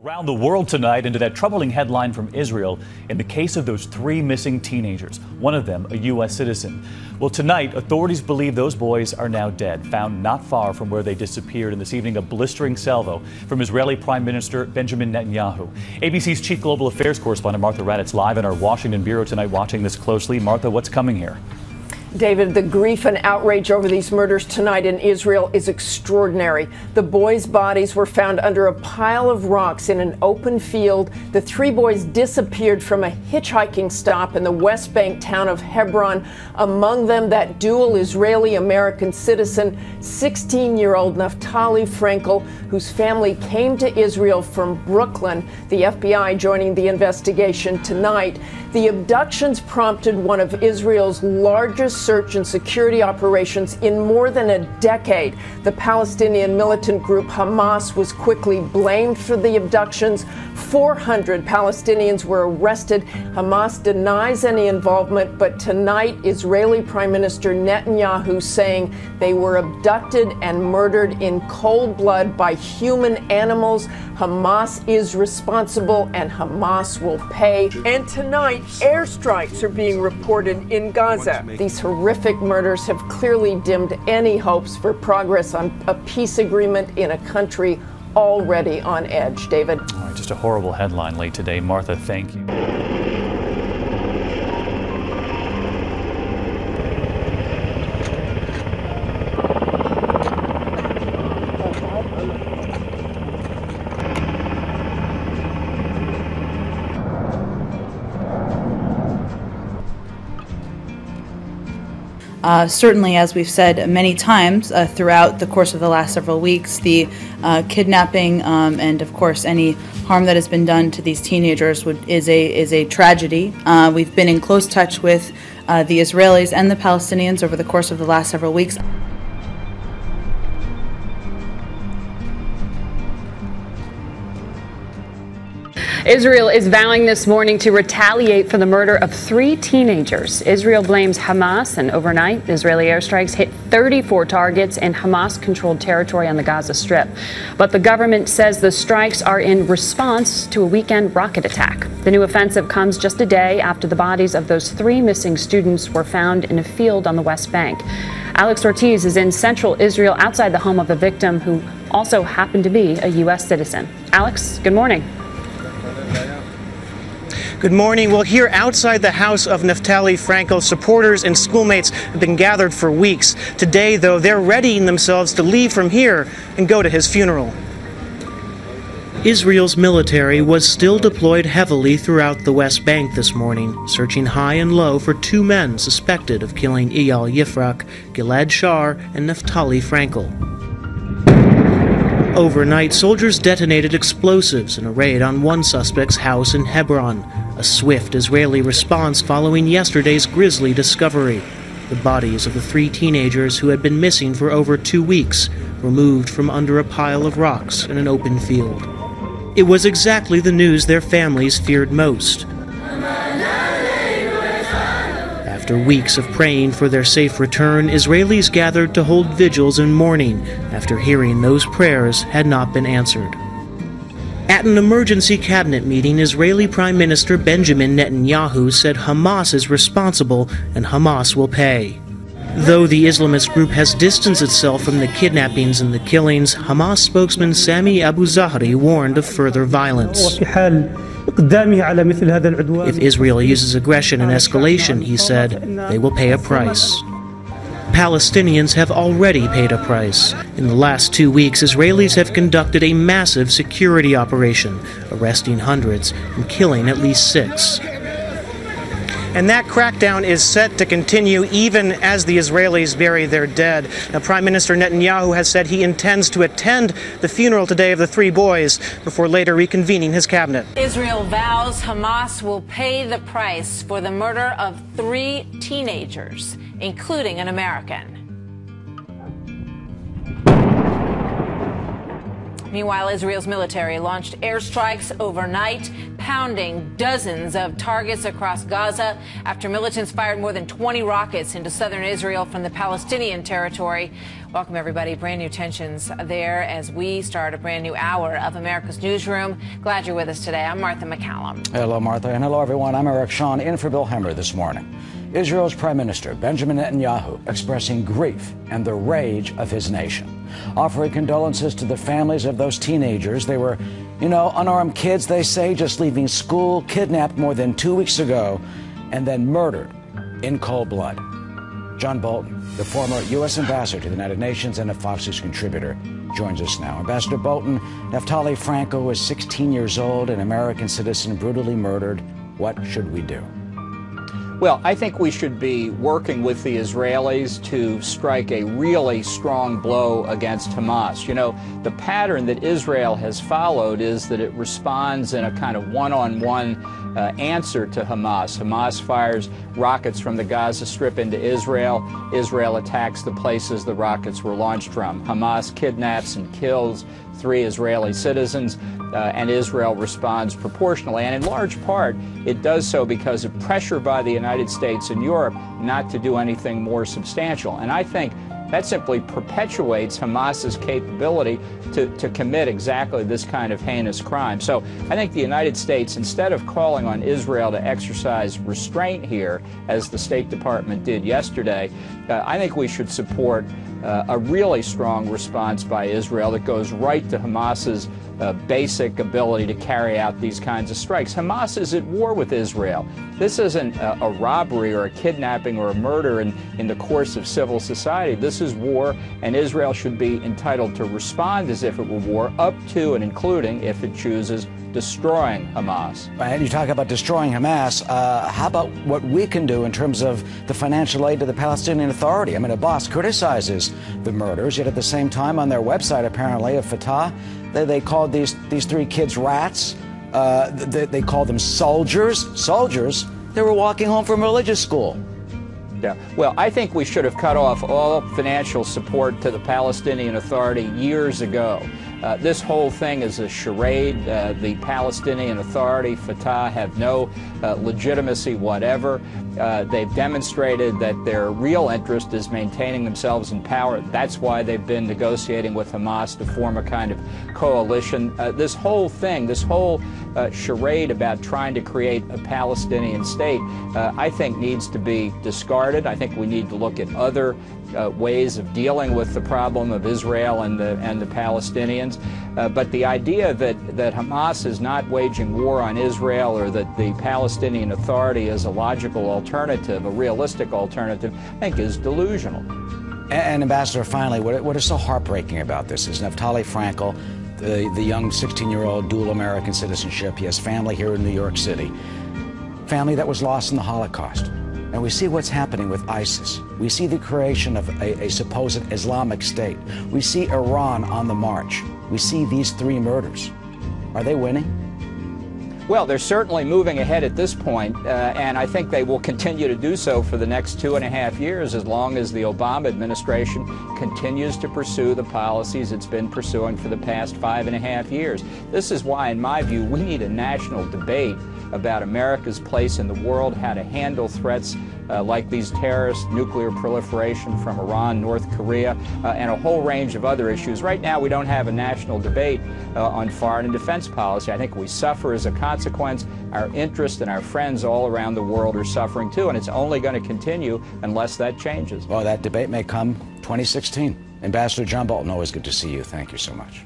Around the world tonight into that troubling headline from Israel in the case of those 3 missing teenagers, one of them a U.S. citizen. Well, tonight, authorities believe those boys are now dead, found not far from where they disappeared. And this evening, a blistering salvo from Israeli Prime Minister Benjamin Netanyahu. ABC's chief global affairs correspondent Martha Raddatz live in our Washington bureau tonight watching this closely. Martha, what's coming here? David, the grief and outrage over these murders tonight in Israel is extraordinary. The boys' bodies were found under a pile of rocks in an open field. The 3 boys disappeared from a hitchhiking stop in the West Bank town of Hebron. Among them, that dual Israeli-American citizen, 16-year-old Naftali Frankel, whose family came to Israel from Brooklyn. The FBI joining the investigation tonight. The abductions prompted one of Israel's largest search and security operations in more than a decade. The Palestinian militant group Hamas was quickly blamed for the abductions. 400 Palestinians were arrested. Hamas denies any involvement, but tonight Israeli Prime Minister Netanyahu saying they were abducted and murdered in cold blood by human animals. Hamas is responsible and Hamas will pay. And tonight, airstrikes are being reported in Gaza. These horrific murders have clearly dimmed any hopes for progress on a peace agreement in a country already on edge. David. All right, just a horrible headline late today. Martha, thank you. Certainly, as we've said many times throughout the course of the last several weeks, the kidnapping and, of course, any harm that has been done to these teenagers is a tragedy. We've been in close touch with the Israelis and the Palestinians over the course of the last several weeks. Israel is vowing this morning to retaliate for the murder of 3 teenagers. Israel blames Hamas, and overnight, Israeli airstrikes hit 34 targets in Hamas-controlled territory on the Gaza Strip. But the government says the strikes are in response to a weekend rocket attack. The new offensive comes just a day after the bodies of those 3 missing students were found in a field on the West Bank. Alex Ortiz is in central Israel outside the home of the victim, who also happened to be a U.S. citizen. Alex, good morning. Good morning. Well, here outside the house of Naftali Frankel, supporters and schoolmates have been gathered for weeks. Today, though, they're readying themselves to leave from here and go to his funeral. Israel's military was still deployed heavily throughout the West Bank this morning, searching high and low for 2 men suspected of killing Eyal Yifrak, Gilad Shar, and Naftali Frankel. Overnight, soldiers detonated explosives in a raid on one suspect's house in Hebron, a swift Israeli response following yesterday's grisly discovery. The bodies of the 3 teenagers who had been missing for over 2 weeks were moved from under a pile of rocks in an open field. It was exactly the news their families feared most. After weeks of praying for their safe return, Israelis gathered to hold vigils and mourning after hearing those prayers had not been answered. At an emergency cabinet meeting, Israeli Prime Minister Benjamin Netanyahu said Hamas is responsible and Hamas will pay. Though the Islamist group has distanced itself from the kidnappings and the killings, Hamas spokesman Sami Abu Zahri warned of further violence. If Israel uses aggression and escalation, he said, they will pay a price. Palestinians have already paid a price. In the last 2 weeks, Israelis have conducted a massive security operation, arresting hundreds and killing at least 6. And that crackdown is set to continue even as the Israelis bury their dead. Now, Prime Minister Netanyahu has said he intends to attend the funeral today of the 3 boys before later reconvening his cabinet. Israel vows Hamas will pay the price for the murder of 3 teenagers, including an American. Meanwhile, Israel's military launched airstrikes overnight, pounding dozens of targets across Gaza after militants fired more than 20 rockets into southern Israel from the Palestinian territory. Welcome, everybody. Brand new tensions there as we start a brand new hour of America's Newsroom. Glad you're with us today. I'm Martha McCallum. Hello, Martha, and hello, everyone. I'm Eric Shawn, in for Bill Hemmer this morning. Israel's Prime Minister Benjamin Netanyahu expressing grief and the rage of his nation, offering condolences to the families of those teenagers. They were, unarmed kids, they say, just leaving school, kidnapped more than 2 weeks ago, and then murdered in cold blood. John Bolton, the former U.S. ambassador to the United Nations and a Fox News contributor, joins us now. Ambassador Bolton, Naftali Franco was 16 years old, an American citizen brutally murdered. What should we do? Well, I think we should be working with the Israelis to strike a really strong blow against Hamas. The pattern that Israel has followed is that it responds in a kind of one-on-one answer to Hamas. Hamas fires rockets from the Gaza Strip into Israel. Israel attacks the places the rockets were launched from. Hamas kidnaps and kills 3 Israeli citizens, and Israel responds proportionally. And in large part, it does so because of pressure by the United States and Europe not to do anything more substantial. And I think that simply perpetuates Hamas's capability to commit exactly this kind of heinous crime. So I think the United States, instead of calling on Israel to exercise restraint here, as the State Department did yesterday, I think we should support a really strong response by Israel that goes right to Hamas's basic ability to carry out these kinds of strikes. Hamas is at war with Israel. This isn't a robbery or a kidnapping or a murder in the course of civil society. This is war, and Israel should be entitled to respond as if it were war, up to and including, if it chooses, destroying Hamas. And you talk about destroying Hamas. How about what we can do in terms of the financial aid to the Palestinian Authority? I mean, Abbas criticizes the murders, yet at the same time on their website, apparently, of Fatah, they called these 3 kids rats. They called them soldiers. Soldiers? They were walking home from religious school. Yeah. Well, I think we should have cut off all financial support to the Palestinian Authority years ago. This whole thing is a charade. The Palestinian Authority, Fatah, have no legitimacy whatever. They've demonstrated that their real interest is maintaining themselves in power. That's why they've been negotiating with Hamas to form a kind of coalition. This whole thing, this whole charade about trying to create a Palestinian state, I think needs to be discarded. I think we need to look at other ways of dealing with the problem of Israel and the Palestinians. But the idea that Hamas is not waging war on Israel, or that the Palestinian Authority is a logical alternative, a realistic alternative, I think is delusional. And Ambassador, finally, what is so heartbreaking about this is Naftali Franco, the young 16-year-old dual American citizenship. He has family here in New York City, family that was lost in the Holocaust. And we see what's happening with ISIS. We see the creation of a supposed Islamic State. We see Iran on the march. We see these 3 murders. Are they winning? Well, they're certainly moving ahead at this point, and I think they will continue to do so for the next 2.5 years, as long as the Obama administration continues to pursue the policies it's been pursuing for the past 5.5 years. This is why, in my view, we need a national debate about America's place in the world, how to handle threats like these terrorists, nuclear proliferation from Iran, North Korea, and a whole range of other issues. Right now, we don't have a national debate on foreign and defense policy. I think we suffer as a consequence. Our interests and our friends all around the world are suffering too, and it's only going to continue unless that changes. Well, that debate may come 2016. Ambassador John Bolton, always good to see you. Thank you so much.